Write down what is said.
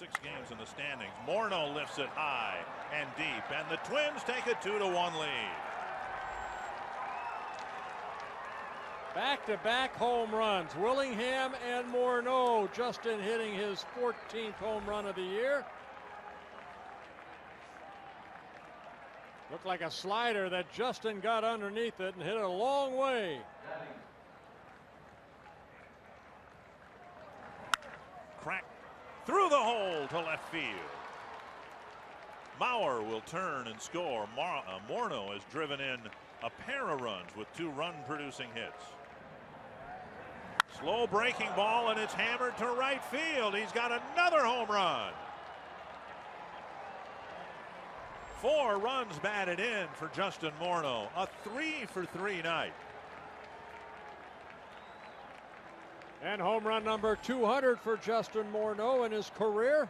6 games in the standings. Morneau lifts it high and deep, and the Twins take a 2-1 lead. Back-to-back home runs. Willingham and Morneau. Justin hitting his 14th home run of the year. Looked like a slider that Justin got underneath it and hit it a long way. Crack through the hole to left field. Mauer will turn and score. Morneau has driven in a pair of runs with 2 run-producing hits. Slow breaking ball, and it's hammered to right field. He's got another home run. 4 runs batted in for Justin Morneau. A 3-for-3 night. And home run number 200 for Justin Morneau in his career.